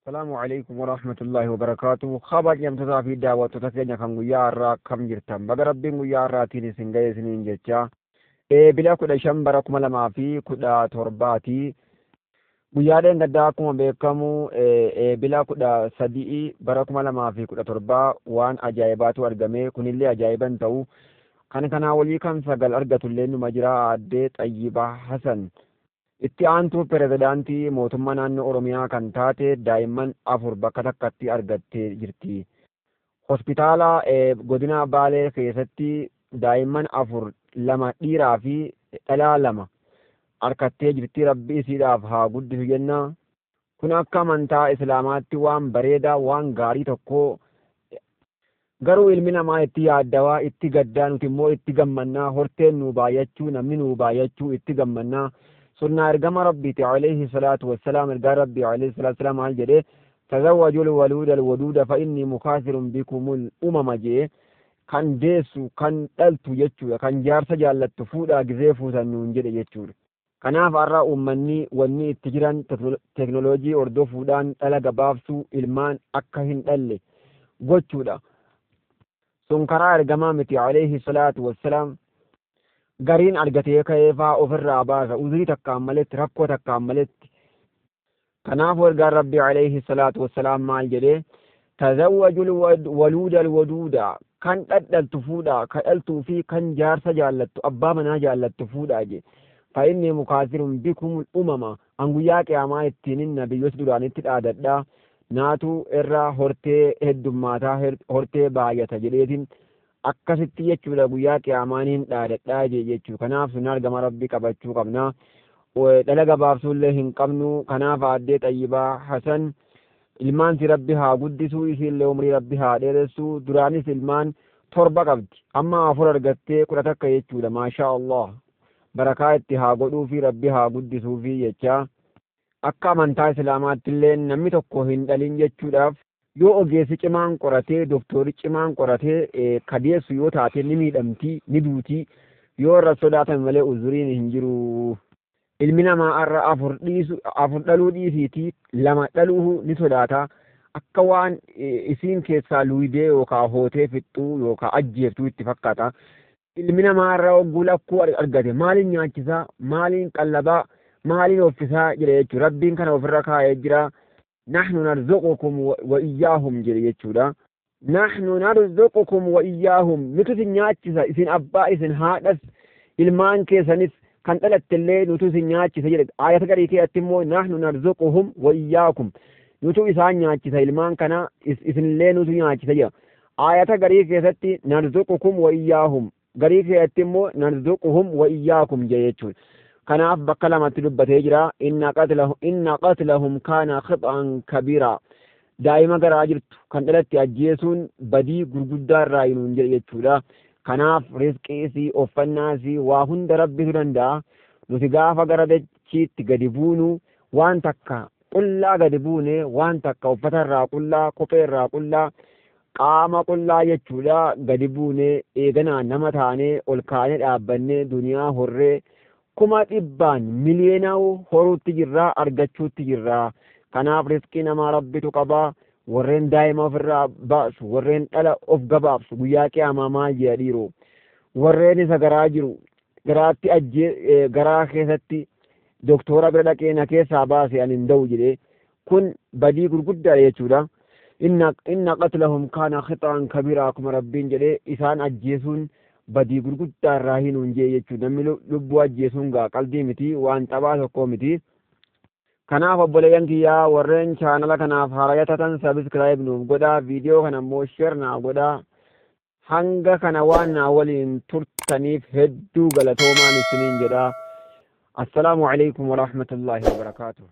السلام عليكم ورحمة الله وبركاته. خبر يمتزع في دعوة تتكين كان غيارا كم جرتم بقى ربي غيارا تيني سنجي سنين جتشا بلا كدا شمبركم لما في كدا ترباتي guyyaadheen gaddaa akkuma beekamu bilaa kudha sadii bara 2017 waan ajaa'ibaatu argame kunillee ajaa'iban ta'u kan kanaa walii kan sagal argatullee numa jira addee Xayyibaa Hasan itti aantuu pirezidaantii mootummaa naannoo Oromiyaa kan taate daa'imman 4 bakka takkatti argattee jirti. Hospitaala godina Baalee keessatti daa'imman 4 2 dhiiraa fi dhalaa 2 arkattee jirti. Rabbi isiidhaaf haa guddisu jenna. Kun akka amantaa Islaamaatti waan bareedaa waan gaarii tokko garuu ilmi namaa itti yaaddawaa itti gaddaa nuti immoo itti gammannaa horteen nuu baay'achuu namni nuu baay'achuu itti gammannaa sunnaa ergama rabbiiti alayhi salaatu wassalaam ergaa rabbii alayhi salaatu wassalaam maal jedhe tazawwajul waluuda alwaduuda fa inni mukaasirun bikumul umama jee kan deessu kan dhaltu jechuudha kan jaarsa jaallattu fuudhaa gizee fuutan nuun jedhe jechuudha. Kanaaf har'a uummanni wanni itti jiran teknooloojii hordofuudhaan dhala gabaabsuu ilmaan akka hin dhalle gochuudha. Sun karaa ergamaa miti alayhi salaatu wassalaam gariin argatee ka'eefaa ofirraa baasa uzrii takkaan maletti rakkoo takkaan maletti. Kanaaf ergaan rabbii alayhi salaatu wassalaam maal jedhee tazawwajul waluuda alwaduuda kan dhaldhaltu fuudhaa kan dhaltuu fi kan jaarsa jaallattu abbaa manaa jaallattu fuudhaa jedhe. فإني مكاثر بكم الأمم أنغيا قياما اتنين نبيوس دورانيت داددا ناتو إرى هورتي هدوماتا هورتي باية جليتين akkasitti jechuudha guyyaa qiyaamaaniin dhaadadhaa jechuu kanaaf sun argama rabbi qabachuu qabna dhala gabaabsuullee hin qabnu kanaaf addee Xayyibaa Hasan ilmaan si rabbi haa guddisuu isiillee umrii rabbi haa dheeressuu duraanis ilmaan 7 qabdi amma 4 argattee 11 jechuudha maashaa Allah barakaa itti haa godhuu fi rabbi haa guddisuu fi jecha akka amantaa Islaamaatti illee namni tokko hin dhalin jechuudhaaf yoo ogeessi cimaan qoratee doktori cimaan qoratee kadeessu yoo taate ni miidhamti ni duuti yoo irra sodaatan malee uzuriin hin jiru. Ilmi namaa har'a 4 dhaluu dhiisiiti 2 dhaluu ni sodaata akka waan isiin keessaa luydee yookaan hootee fixxuu yookaan ajjeeftuu itti fakkaata. Ilmi namaa irraa ogguu lakkuu argate maaliin nyaachisaa maaliin qallabaa maaliin offisaa jedhe jechuudha. Rabbiin kana ofirra kaa'ee jira. Nahnu narzuqukum wa iyyaahum jedhe jechuudha. Nahnu narzuqukum wa iyyaahum nutu isin nyaachisa isin abbaa isin haadhas ilmaan keessanis kan dhalattellee nutu isin nyaachisa jedhe. Ayata garii keessatti immoo nahnu narzuquhum wa iyyaakum nutu isaan nyaachisa ilmaan kana isinillee nutu nyaachisa jedha. Ayata garii keessatti narzuqukum wa iyyaahum garii keessatti immoo narzuquhum wa iyyaakum jechuudha. Kanaaf bakka lamatti dubbatee jira inna qatlahum kaana khita'an kabiira daa'ima garaa jirtu kan dhalatti ajjeesuun badii gurguddaa irraa hinuun jedhe jechuudha. Kanaaf rizqiisii offannaasii waa hunda rabbitu danda'a. Nuti gaafa gara dachiitti gadi buunu waan takka qullaa gadi buune waan takka uffata irraa qullaa kophee irraa qullaa qaama qullaa jechuudha gadi buunee eeganaa nama taanee ol kaanee dhaabbannee duniyaa horree 100,000 miliyoonaa horuutti jirraa argachuutti jirraa. Kanaaf rizqii namaa rabbitu qabaa. Warreen daa'ima ofirraa baasu warreen dhala of gabaabsu guyyaa qiyaamaa maal jedhiiru warreen isa garaa jiru garaatti garaa keessatti doktora bira dhaqee na keessaa baase ani hin da'u jedhee kun badii gurguddaa jechuudha. inna qatlahum kaana khita'an kabiira akkuma rabbiin jedhee isaan ajjeesuun badii gurguddaa irraa hinuun jee jechuudha. Namni lubbuu ajjeesuun gaa qalbii miti waan xabaa tokko miti. Kanaaf obboleeyyan kiyyaa warreen chaanala kanaaf haaraa taatan sabiskiraayib nuuf godhaa viidiyoo kana immoo sheer naa godhaa hanga kana waan naa waliin turtaniif hedduu galatoomaa isiniin jedhaa. Assalaamu alaikum wa rahmatullaahi wa barakaatuh.